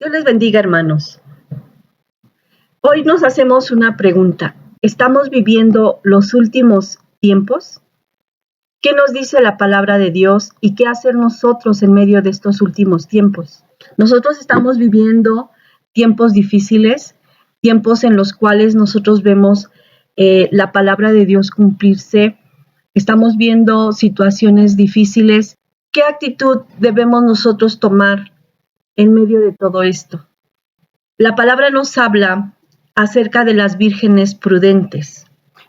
Dios les bendiga, hermanos. Hoy nos hacemos una pregunta. ¿Estamos viviendo los últimos tiempos? ¿Qué nos dice la palabra de Dios y qué hacer nosotros en medio de estos últimos tiempos? Nosotros estamos viviendo tiempos difíciles, tiempos en los cuales nosotros vemos la palabra de Dios cumplirse. Estamos viendo situaciones difíciles. ¿Qué actitud debemos nosotros tomar en medio de todo esto? La palabra nos habla acerca de las vírgenes prudentes.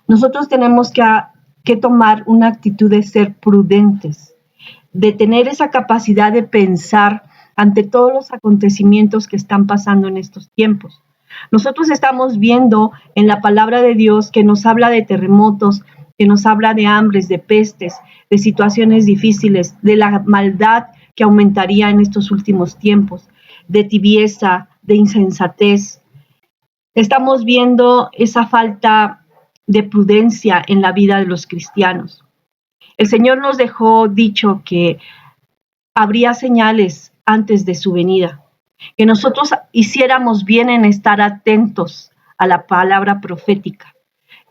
Nosotros tenemos que tomar una actitud de ser prudentes, de tener esa capacidad de pensar ante todos los acontecimientos que están pasando en estos tiempos. Nosotros estamos viendo en la palabra de Dios que nos habla de terremotos, que nos habla de hambres, de pestes, de situaciones difíciles, de la maldad que aumentaría en estos últimos tiempos, de tibieza, de insensatez. Estamos viendo esa falta de prudencia en la vida de los cristianos. El Señor nos dejó dicho que habría señales antes de su venida, que nosotros hiciéramos bien en estar atentos a la palabra profética,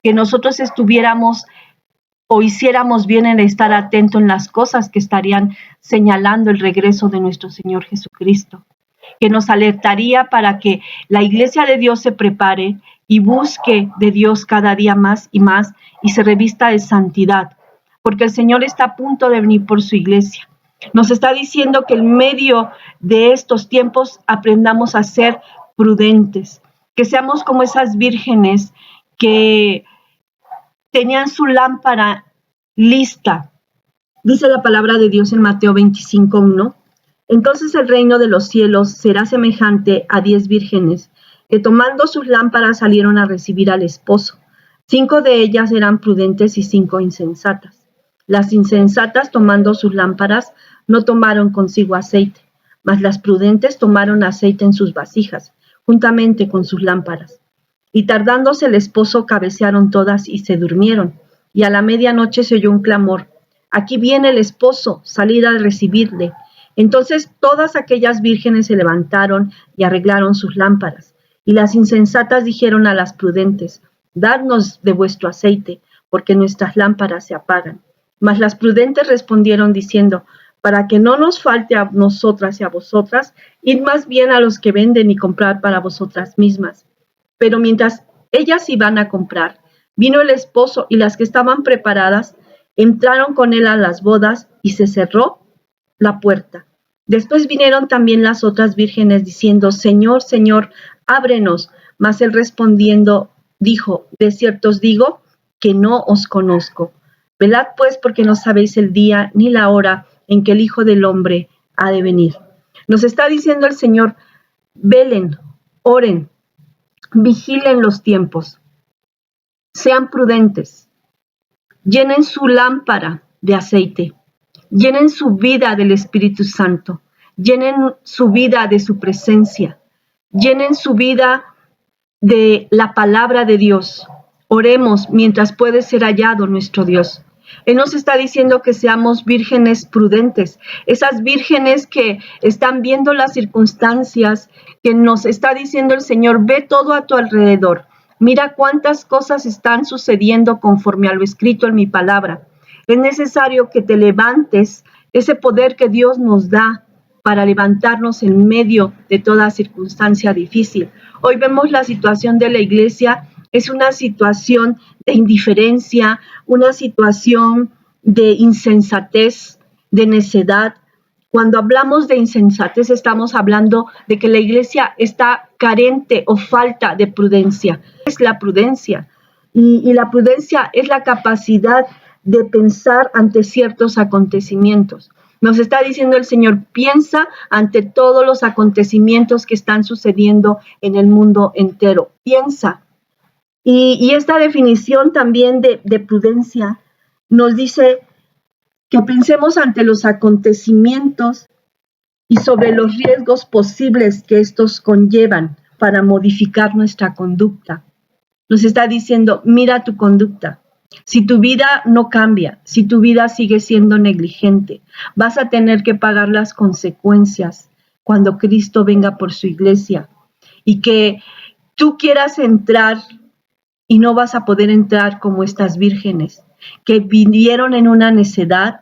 que nosotros estuviéramos o hiciéramos bien en estar atentos en las cosas que estarían señalando el regreso de nuestro Señor Jesucristo, que nos alertaría para que la iglesia de Dios se prepare y busque de Dios cada día más y se revista de santidad, porque el Señor está a punto de venir por su iglesia. Nos está diciendo que en medio de estos tiempos aprendamos a ser prudentes, que seamos como esas vírgenes que tenían su lámpara lista. Dice la palabra de Dios en Mateo 25:1. Entonces el reino de los cielos será semejante a 10 vírgenes que tomando sus lámparas salieron a recibir al esposo. 5 de ellas eran prudentes y 5 insensatas. Las insensatas tomando sus lámparas no tomaron consigo aceite, mas las prudentes tomaron aceite en sus vasijas, juntamente con sus lámparas. Y tardándose el esposo cabecearon todas y se durmieron. Y a la medianoche se oyó un clamor: aquí viene el esposo, salid a recibirle. Entonces todas aquellas vírgenes se levantaron y arreglaron sus lámparas. Y las insensatas dijeron a las prudentes: dadnos de vuestro aceite, porque nuestras lámparas se apagan. Mas las prudentes respondieron diciendo: para que no nos falte a nosotras y a vosotras, id más bien a los que venden y comprad para vosotras mismas. Pero mientras ellas iban a comprar, vino el esposo, y las que estaban preparadas entraron con él a las bodas, y se cerró la puerta. Después vinieron también las otras vírgenes diciendo: Señor, Señor, ábrenos. Mas él respondiendo dijo: de cierto os digo que no os conozco. Velad pues, porque no sabéis el día ni la hora en que el Hijo del Hombre ha de venir. Nos está diciendo el Señor: velen, oren, vigilen los tiempos, sean prudentes, llenen su lámpara de aceite, llenen su vida del Espíritu Santo, llenen su vida de su presencia, llenen su vida de la palabra de Dios. Oremos mientras puede ser hallado nuestro Dios. Él nos está diciendo que seamos vírgenes prudentes, esas vírgenes que están viendo las circunstancias, que nos está diciendo el Señor: ve todo a tu alrededor, mira cuántas cosas están sucediendo conforme a lo escrito en mi palabra. Es necesario que te levantes, ese poder que Dios nos da para levantarnos en medio de toda circunstancia difícil. Hoy vemos la situación de la iglesia, es una situación de indiferencia, una situación de insensatez, de necedad. Cuando hablamos de insensatez, estamos hablando de que la iglesia está carente o falta de prudencia. Es la prudencia. Y la prudencia es la capacidad de pensar ante ciertos acontecimientos. Nos está diciendo el Señor: piensa ante todos los acontecimientos que están sucediendo en el mundo entero. Piensa. Y esta definición también de prudencia nos dice que pensemos ante los acontecimientos y sobre los riesgos posibles que estos conllevan para modificar nuestra conducta. Nos está diciendo: mira tu conducta. Si tu vida no cambia, si tu vida sigue siendo negligente, vas a tener que pagar las consecuencias cuando Cristo venga por su iglesia, y que tú quieras entrar y no vas a poder entrar como estas vírgenes que vinieron en una necedad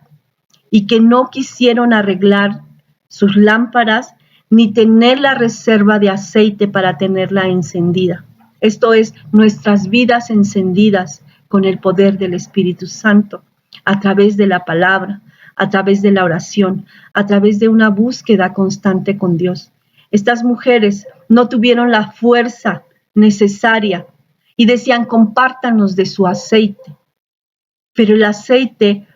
y que no quisieron arreglar sus lámparas ni tener la reserva de aceite para tenerla encendida. Esto es, nuestras vidas encendidas con el poder del Espíritu Santo, a través de la palabra, a través de la oración, a través de una búsqueda constante con Dios. Estas mujeres no tuvieron la fuerza necesaria y decían, compártanos de su aceite. Pero el aceite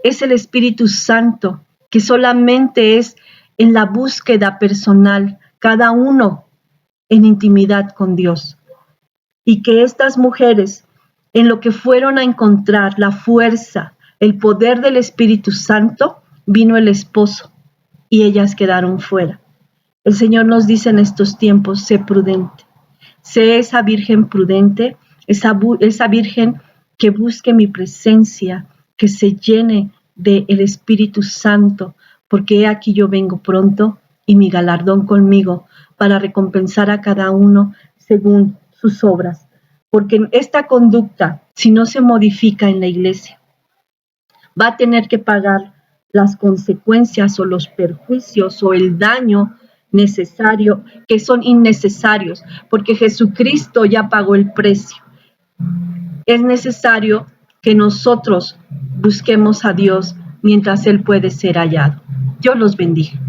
es el Espíritu Santo, que solamente es en la búsqueda personal, cada uno en intimidad con Dios. Y que estas mujeres, en lo que fueron a encontrar la fuerza, el poder del Espíritu Santo, vino el esposo y ellas quedaron fuera. El Señor nos dice en estos tiempos, sé prudente, sé esa virgen prudente, esa virgen que busque mi presencia, que se llene del Espíritu Santo, porque he aquí yo vengo pronto y mi galardón conmigo para recompensar a cada uno según sus obras. Porque esta conducta, si no se modifica en la iglesia, va a tener que pagar las consecuencias o los perjuicios o el daño necesario, que son innecesarios, porque Jesucristo ya pagó el precio. Es necesario que nosotros busquemos a Dios mientras Él puede ser hallado. Dios los bendiga.